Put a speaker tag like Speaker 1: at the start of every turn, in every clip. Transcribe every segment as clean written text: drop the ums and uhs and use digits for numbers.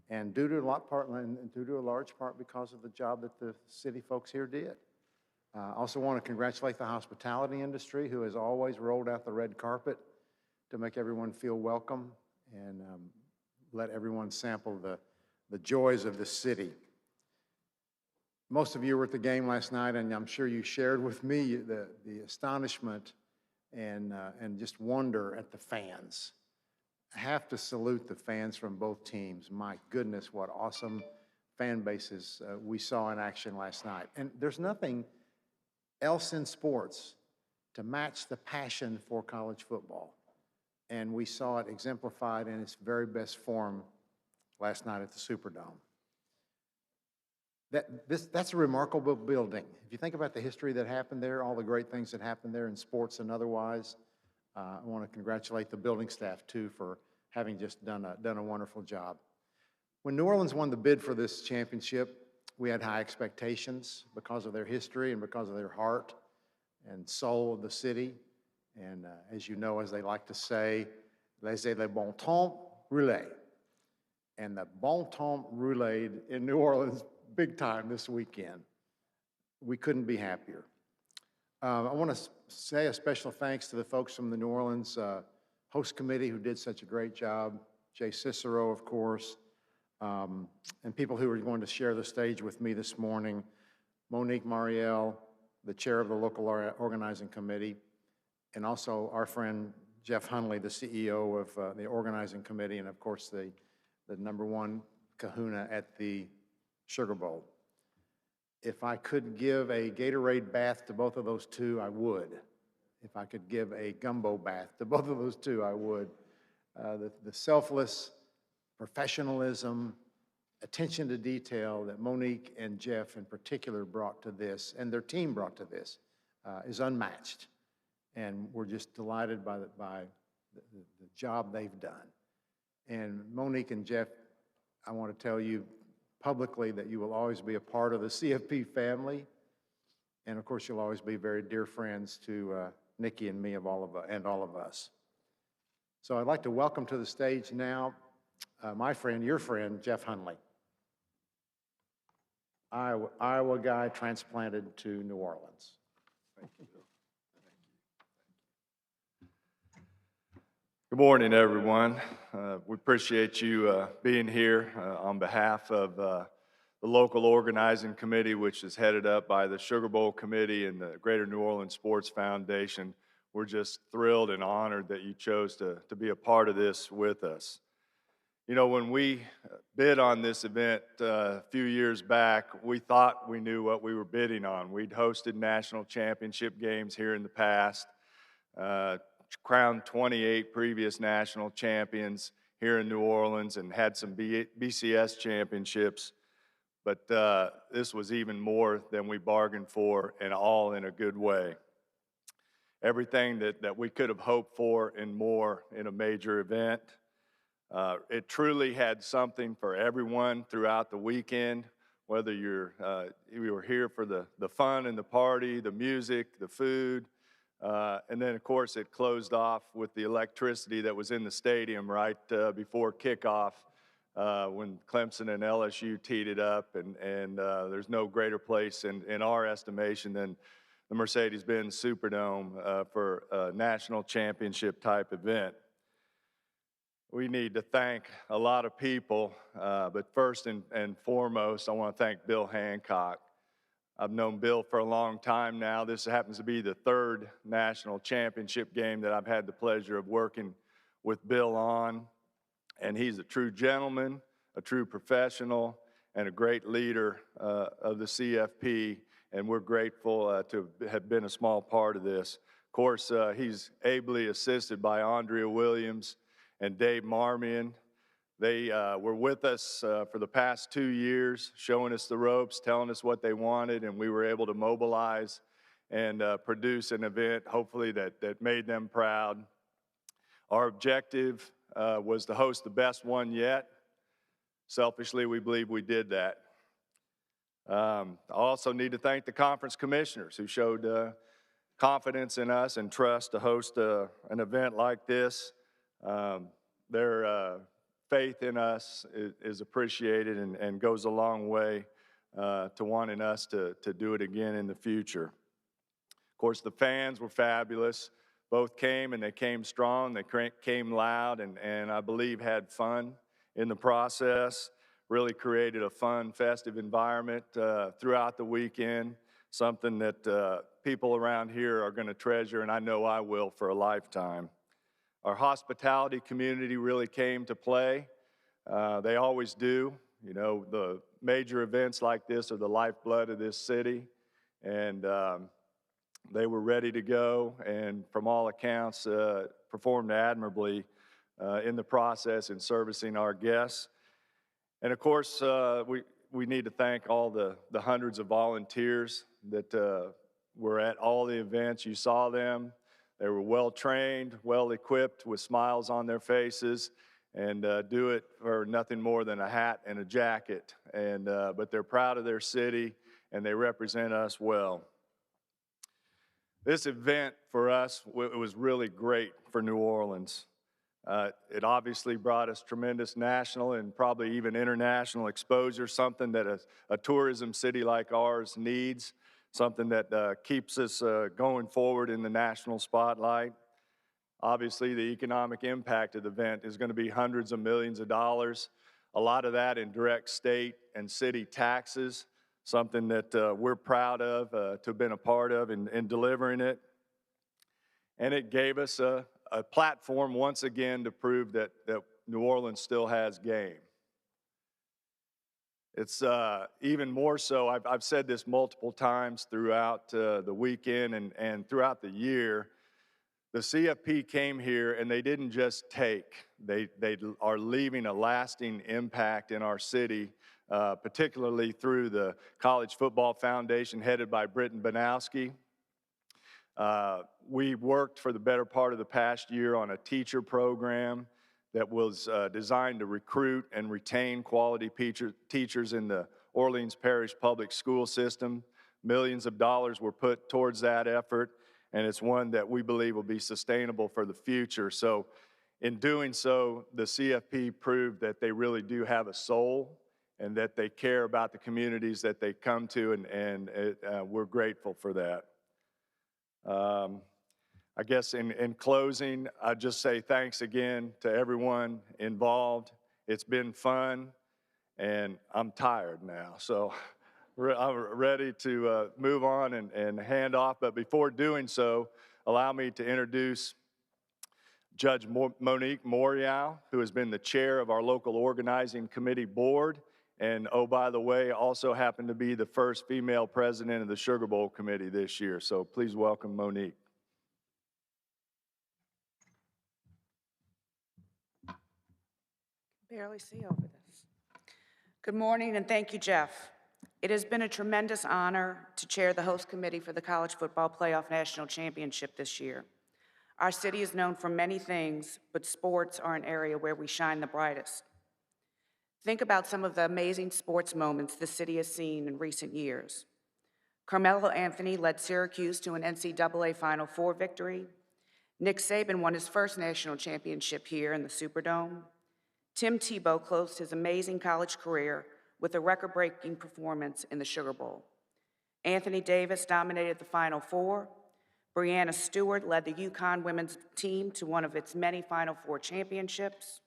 Speaker 1: and due to a large part because of the job that the city folks here did. I also want to congratulate the hospitality industry, who has always rolled out the red carpet to make everyone feel welcome and let everyone sample the joys of the city. Most of you were at the game last night, and I'm sure you shared with me the astonishment and just wonder at the fans. I have to salute the fans from both teams. My goodness, what awesome fan bases we saw in action last night. And there's nothing else in sports to match the passion for college football. And we saw it exemplified in its very best form last night at the Superdome. That's a remarkable building. If you think about the history that happened there, all the great things that happened there in sports and otherwise, I want to congratulate the building staff too for having just done a wonderful job. When New Orleans won the bid for this championship, we had high expectations because of their history and because of their heart and soul of the city. And as you know, as they like to say, laissez le bon temps rouler. And the bon temps rouled in New Orleans big time this weekend. We couldn't be happier. I want to say a special thanks to the folks from the New Orleans host committee who did such a great job. Jay Cicero, of course, and people who are going to share the stage with me this morning. Monique Mariel, the chair of the local organizing committee, and also our friend Jeff Hundley, the CEO of the organizing committee, and of course the number one kahuna at the Sugar Bowl. If I could give a Gatorade bath to both of those two, I would. If I could give a gumbo bath to both of those two, I would. The selfless professionalism, attention to detail that Monique and Jeff in particular brought to this, and their team brought to this, is unmatched. And we're just delighted by the job they've done. And Monique and Jeff, I want to tell you publicly that you will always be a part of the CFP family. And of course, you'll always be very dear friends to Nikki and me and all of us. So I'd like to welcome to the stage now my friend, your friend, Jeff Hundley. Iowa guy transplanted to New Orleans. Thank you.
Speaker 2: Good morning, everyone. We appreciate you being here on behalf of the local organizing committee, which is headed up by the Sugar Bowl Committee and the Greater New Orleans Sports Foundation. We're just thrilled and honored that you chose to be a part of this with us. You know, when we bid on this event a few years back, we thought we knew what we were bidding on. We'd hosted national championship games here in the past, crowned 28 previous national champions here in New Orleans, and had some BCS championships. But this was even more than we bargained for, and all in a good way. Everything that we could have hoped for and more in a major event. It truly had something for everyone throughout the weekend, whether you were here for the fun and the party, the music, the food, and then of course it closed off with the electricity that was in the stadium right before kickoff when Clemson and LSU teed it up, and there's no greater place in our estimation than the Mercedes-Benz Superdome for a national championship type event. We need to thank a lot of people, but first and foremost, I want to thank Bill Hancock. I've known Bill for a long time now. This happens to be the third national championship game that I've had the pleasure of working with Bill on. And he's a true gentleman, a true professional, and a great leader of the CFP. And we're grateful to have been a small part of this. Of course, he's ably assisted by Andrea Williams and Dave Marmion. They were with us for the past 2 years, showing us the ropes, telling us what they wanted, and we were able to mobilize and produce an event, hopefully that made them proud. Our objective was to host the best one yet. Selfishly, we believe we did that. I also need to thank the conference commissioners who showed confidence in us and trust to host an event like this. They're faith in us is appreciated and goes a long way to wanting us to do it again in the future. Of course, the fans were fabulous. Both came, and they came strong. They came loud, and I believe had fun in the process. Really created a fun, festive environment throughout the weekend, something that people around here are going to treasure, and I know I will for a lifetime. Our hospitality community really came to play. They always do. You know, the major events like this are the lifeblood of this city, and they were ready to go, and from all accounts, performed admirably in the process in servicing our guests. And of course, we need to thank all the hundreds of volunteers that were at all the events. You saw them. They were well-trained, well-equipped, with smiles on their faces, and do it for nothing more than a hat and a jacket. But they're proud of their city, and they represent us well. This event for us, it was really great for New Orleans. It obviously brought us tremendous national and probably even international exposure, something that a tourism city like ours needs, something that keeps us going forward in the national spotlight. Obviously, the economic impact of the event is going to be hundreds of millions of dollars, a lot of that in direct state and city taxes, something that we're proud of to have been a part of in delivering it. And it gave us a platform once again to prove that New Orleans still has game. It's even more so, I've said this multiple times throughout the weekend and throughout the year. The CFP came here and they didn't just take, they are leaving a lasting impact in our city, particularly through the College Football Foundation headed by Britton Banowski. We worked for the better part of the past year on a teacher program that was designed to recruit and retain quality teachers in the Orleans Parish public school system. Millions of dollars were put towards that effort, and it's one that we believe will be sustainable for the future. So in doing so, the CFP proved that they really do have a soul and that they care about the communities that they come to, and we're grateful for that. I guess in closing, I'd just say thanks again to everyone involved. It's been fun, and I'm tired now. So I'm ready to move on and hand off. But before doing so, allow me to introduce Judge Monique Morial, who has been the chair of our local organizing committee board. And oh, by the way, also happened to be the first female president of the Sugar Bowl committee this year. So please welcome Monique.
Speaker 3: Barely see over this. Good morning, and thank you, Jeff. It has been a tremendous honor to chair the host committee for the College Football Playoff National Championship this year. Our city is known for many things, but sports are an area where we shine the brightest. Think about some of the amazing sports moments the city has seen in recent years. Carmelo Anthony led Syracuse to an NCAA Final Four victory. Nick Saban won his first national championship here in the Superdome. Tim Tebow closed his amazing college career with a record-breaking performance in the Sugar Bowl. Anthony Davis dominated the Final Four. Breanna Stewart led the UConn women's team to one of its many Final Four championships.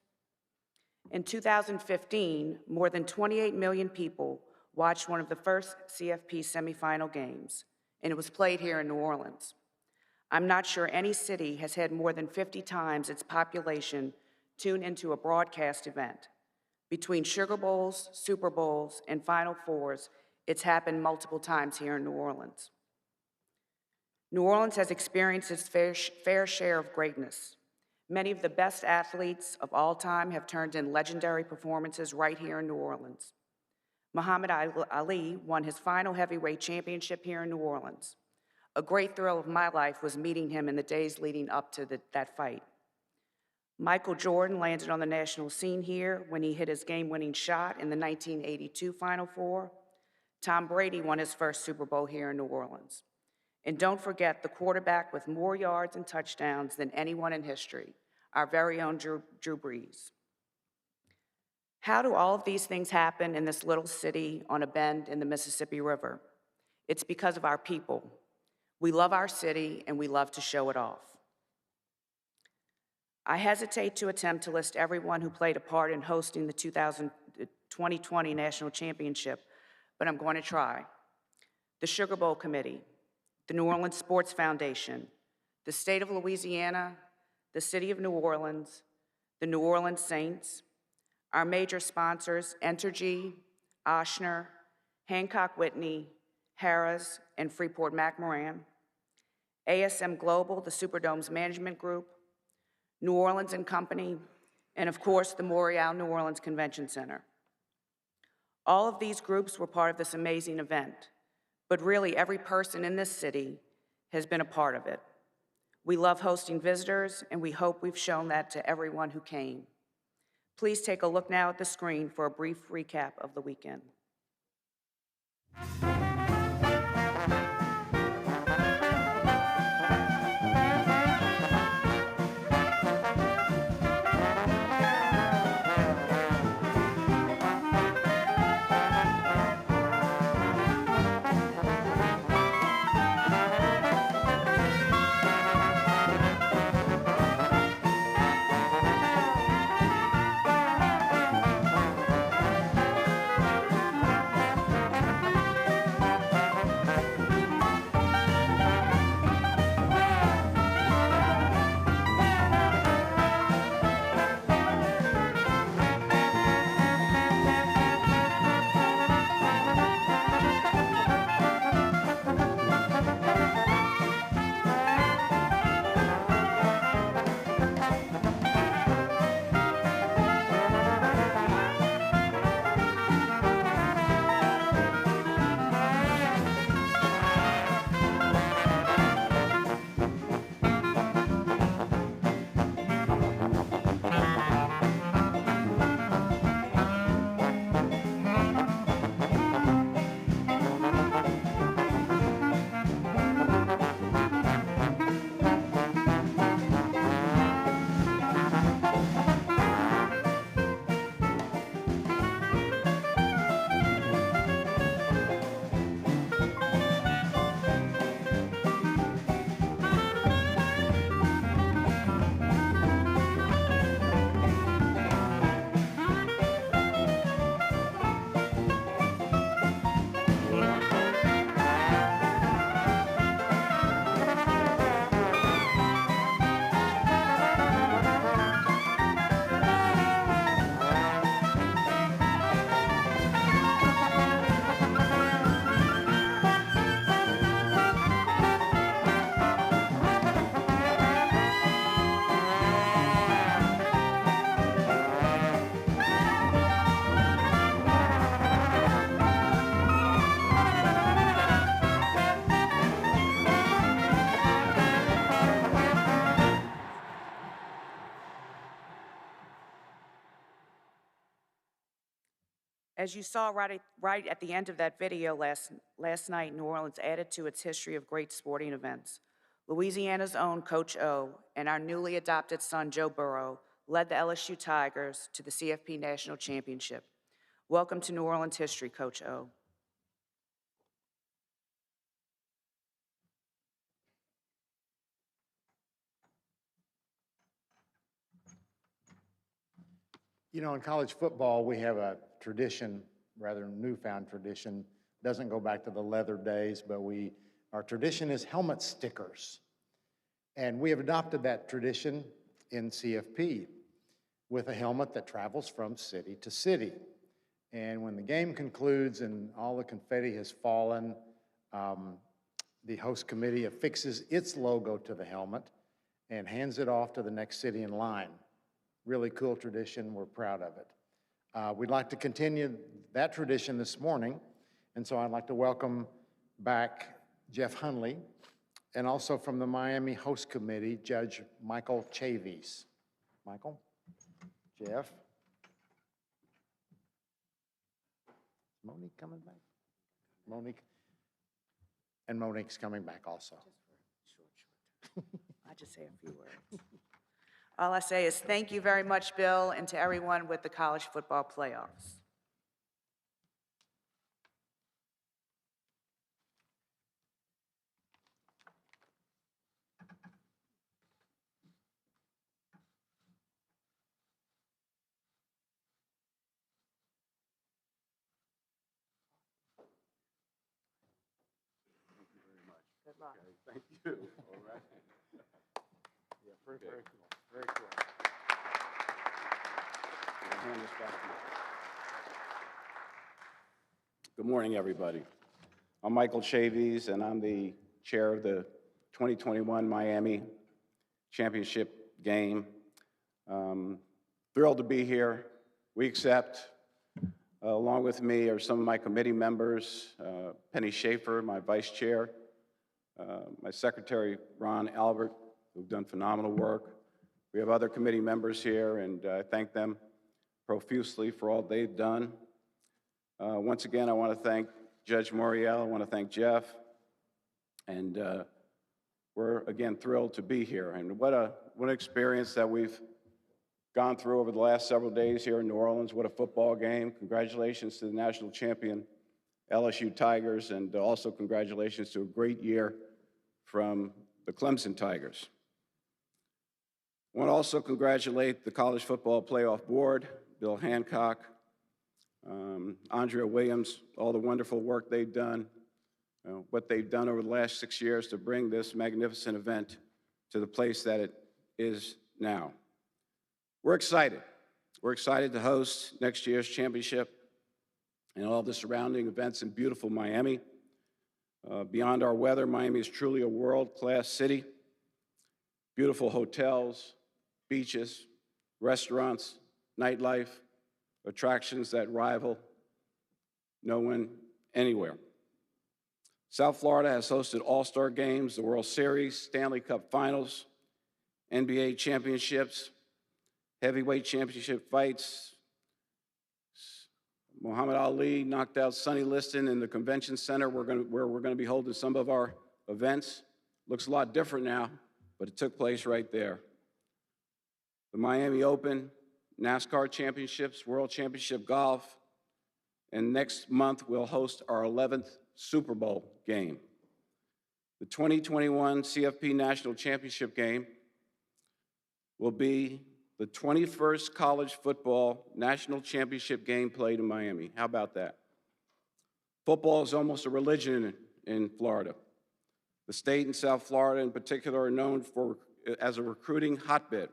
Speaker 3: In 2015, more than 28 million people watched one of the first CFP semifinal games, and it was played here in New Orleans. I'm not sure any city has had more than 50 times its population tune into a broadcast event. Between Sugar Bowls, Super Bowls, and Final Fours, it's happened multiple times here in New Orleans. New Orleans has experienced its fair share of greatness. Many of the best athletes of all time have turned in legendary performances right here in New Orleans. Muhammad Ali won his final heavyweight championship here in New Orleans. A great thrill of my life was meeting him in the days leading up to that fight. Michael Jordan landed on the national scene here when he hit his game-winning shot in the 1982 Final Four. Tom Brady won his first Super Bowl here in New Orleans. And don't forget the quarterback with more yards and touchdowns than anyone in history, our very own Drew Brees. How do all of these things happen in this little city on a bend in the Mississippi River? It's because of our people. We love our city and we love to show it off. I hesitate to attempt to list everyone who played a part in hosting the 2020 National Championship, but I'm going to try. The Sugar Bowl Committee, the New Orleans Sports Foundation, the State of Louisiana, the City of New Orleans, the New Orleans Saints, our major sponsors, Entergy, Ochsner, Hancock Whitney, Harrah's, and Freeport-McMoRan, ASM Global, the Superdome's management group, New Orleans and Company, and of course, the Montreal New Orleans Convention Center. All of these groups were part of this amazing event, but really every person in this city has been a part of it. We love hosting visitors, and we hope we've shown that to everyone who came. Please take a look now at the screen for a brief recap of the weekend. As you saw right at the end of that video last night, New Orleans added to its history of great sporting events. Louisiana's own Coach O and our newly adopted son, Joe Burrow, led the LSU Tigers to the CFP National Championship. Welcome to New Orleans history, Coach O.
Speaker 1: You know, in college football, we have a tradition, rather newfound tradition, doesn't go back to the leather days, but our tradition is helmet stickers. And we have adopted that tradition in CFP with a helmet that travels from city to city. And when the game concludes and all the confetti has fallen, the host committee affixes its logo to the helmet and hands it off to the next city in line. Really cool tradition. We're proud of it. We'd like to continue that tradition this morning, and so I'd like to welcome back Jeff Hunley, and also from the Miami Host Committee, Judge Michael Chavis. Michael? Jeff? Monique coming back? Monique? And Monique's coming back also.
Speaker 3: I'll just say a few words. All I say is thank you very much, Bill, and to everyone with the college football playoffs. Good luck.
Speaker 2: Thank you. All right.
Speaker 1: Yeah, very cool, very cool.
Speaker 4: Hand this back to you. Good morning, everybody. I'm Michael Chaves, and I'm the chair of the 2021 Miami Championship game. Thrilled to be here. We accept. Along with me are some of my committee members, Penny Schaefer, my vice chair, my secretary, Ron Albert, who've done phenomenal work. We have other committee members here, and I thank them profusely for all they've done. Once again, I want to thank Judge Moriel. I want to thank Jeff. And we're, again, thrilled to be here. And what an experience that we've gone through over the last several days here in New Orleans. What a football game. Congratulations to the national champion LSU Tigers, and also congratulations to a great year from the Clemson Tigers. I want to also congratulate the College Football Playoff Board, Bill Hancock, Andrea Williams, all the wonderful work they've done, what they've done over the last 6 years to bring this magnificent event to the place that it is now. We're excited. We're excited to host next year's championship and all the surrounding events in beautiful Miami. Beyond our weather, Miami is truly a world-class city. Beautiful hotels, beaches, restaurants, nightlife, attractions that rival no one anywhere. South Florida has hosted All-Star games, the World Series, Stanley Cup Finals, NBA championships, heavyweight championship fights. Muhammad Ali knocked out Sonny Liston in the convention center where we're going to be holding some of our events. Looks a lot different now, but it took place right there. The Miami Open, NASCAR championships, World Championship Golf, and next month we'll host our 11th Super Bowl game. The 2021 CFP National Championship game will be the 21st college football national championship game played in Miami. How about that? Football is almost a religion in Florida. The state and South Florida in particular are known as a recruiting hotbed.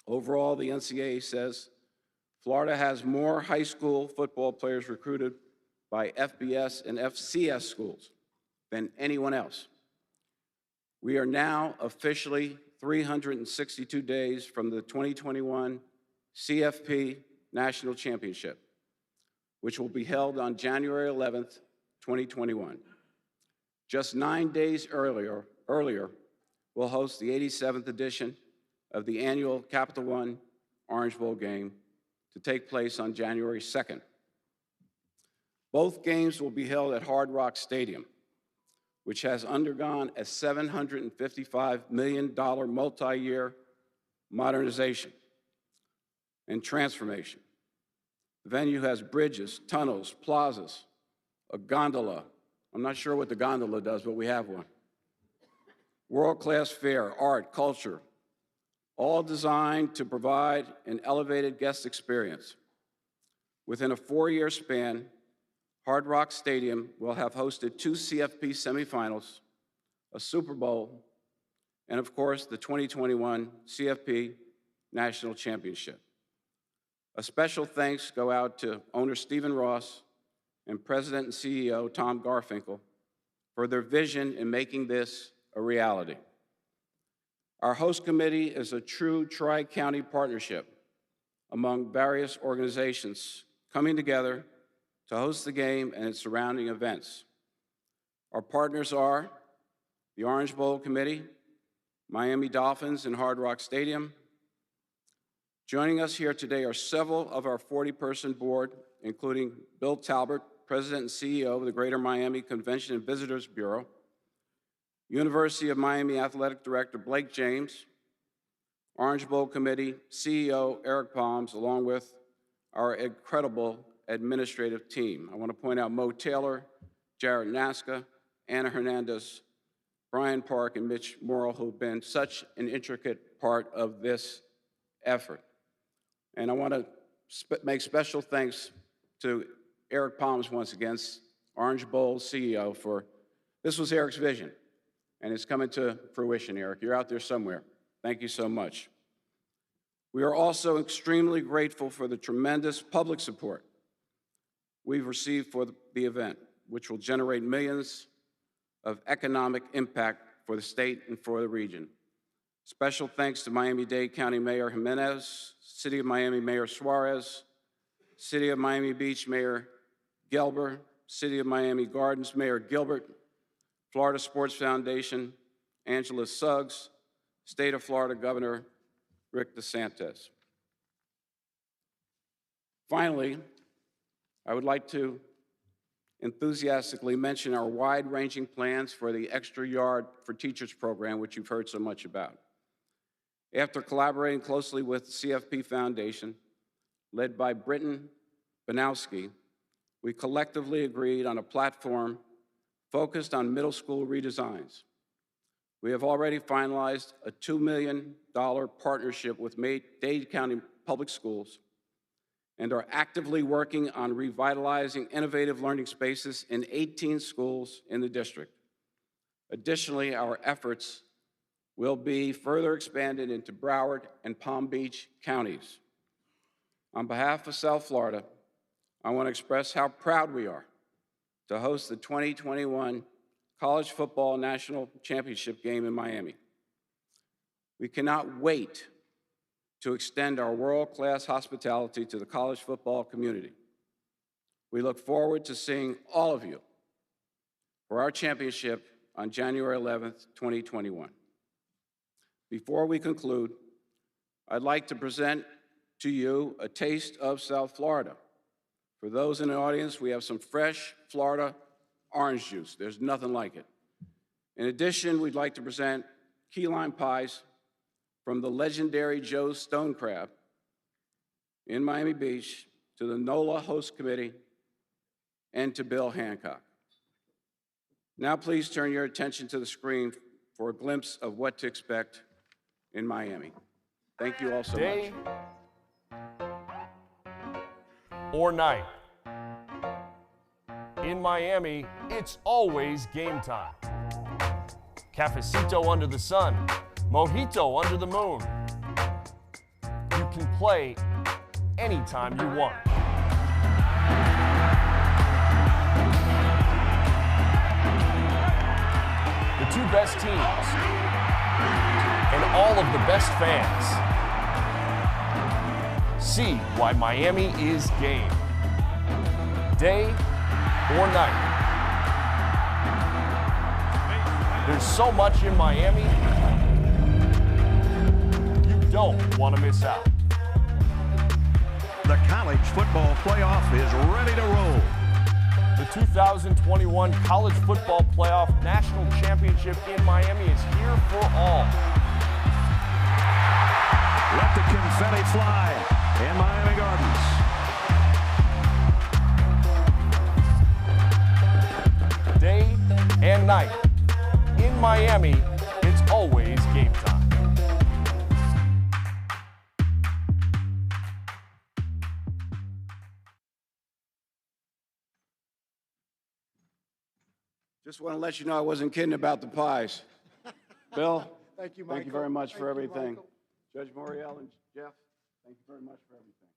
Speaker 4: Overall, the NCAA says Florida has more high school football players recruited by FBS and FCS schools than anyone else. We are now officially 362 days from the 2021 CFP National Championship, which will be held on January 11th, 2021. Just 9 days earlier, we'll host the 87th edition of the annual Capital One Orange Bowl game to take place on January 2nd. Both games will be held at Hard Rock Stadium, which has undergone a $755 million multi-year modernization and transformation. The venue has bridges, tunnels, plazas, a gondola. I'm not sure what the gondola does, but we have one. World-class fare, art, culture, all designed to provide an elevated guest experience. Within a 4-year span, Hard Rock Stadium will have hosted 2 CFP semifinals, a Super Bowl, and of course, the 2021 CFP National Championship. A special thanks go out to owner Stephen Ross and President and CEO Tom Garfinkel for their vision in making this a reality. Our host committee is a true tri-county partnership among various organizations coming together to host the game and its surrounding events. Our partners are the Orange Bowl Committee, Miami Dolphins and Hard Rock Stadium. Joining us here today are several of our 40-person board, including Bill Talbert, President and CEO of the Greater Miami Convention and Visitors Bureau, University of Miami Athletic Director Blake James, Orange Bowl Committee CEO Eric Palms, along with our incredible administrative team. I want to point out Mo Taylor, Jared Nasca, Anna Hernandez, Brian Park, and Mitch Morrill, who've been such an intricate part of this effort. And I want to make special thanks to Eric Palms once again, Orange Bowl CEO, for this was Eric's vision, and it's coming to fruition, Eric. You're out there somewhere. Thank you so much. We are also extremely grateful for the tremendous public support we've received for the event, which will generate millions of economic impact for the state and for the region. Special thanks to Miami-Dade County Mayor Jimenez, City of Miami Mayor Suarez, City of Miami Beach Mayor Gelber, City of Miami Gardens Mayor Gilbert, Florida Sports Foundation, Angela Suggs, State of Florida Governor Rick DeSantis. Finally, I would like to enthusiastically mention our wide-ranging plans for the Extra Yard for Teachers program, which you've heard so much about. After collaborating closely with the CFP Foundation, led by Britton Banowski, we collectively agreed on a platform focused on middle school redesigns. We have already finalized a $2 million partnership with Dade County Public Schools and are actively working on revitalizing innovative learning spaces in 18 schools in the district. Additionally, our efforts will be further expanded into Broward and Palm Beach counties. On behalf of South Florida, I want to express how proud we are to host the 2021 College Football National Championship game in Miami. We cannot wait to extend our world-class hospitality to the college football community. We look forward to seeing all of you for our championship on January 11th, 2021. Before we conclude, I'd like to present to you a taste of South Florida. For those in the audience, we have some fresh Florida orange juice. There's nothing like it. In addition, we'd like to present key lime pies from the legendary Joe's Stone Crab in Miami Beach to the NOLA Host Committee and to Bill Hancock. Now please turn your attention to the screen for a glimpse of what to expect in Miami. Thank you all so much.
Speaker 5: Day or night. In Miami, it's always game time. Cafecito under the sun, mojito under the moon. You can play anytime you want. The two best teams and all of the best fans. See why Miami is game. Day or night. There's so much in Miami, you don't want to miss out.
Speaker 6: The College Football Playoff is ready to roll.
Speaker 5: The 2021 College Football Playoff National Championship in Miami is here for all.
Speaker 6: Let the confetti fly in Miami Gardens.
Speaker 5: Day and night. In Miami, it's always game time.
Speaker 4: Just want to let you know I wasn't kidding about the pies. Bill,
Speaker 1: Thank you,
Speaker 4: thank you very much for everything. Judge Moriel and Jeff, thank you very much for everything.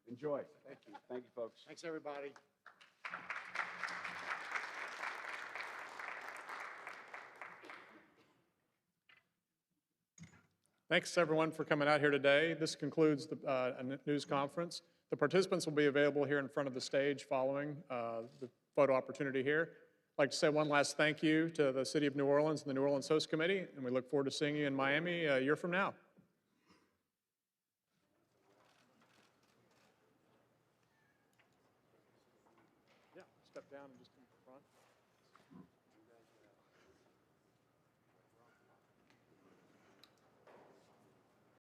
Speaker 4: Enjoy. Thank you. Thank you, folks.
Speaker 1: Thanks, everybody.
Speaker 7: Thanks, everyone, for coming out here today. This concludes the news conference. The participants will be available here in front of the stage following the photo opportunity here. I'd like to say one last thank you to the City of New Orleans and the New Orleans Host Committee, and we look forward to seeing you in Miami a year from now. Yeah, step down and just come to the front.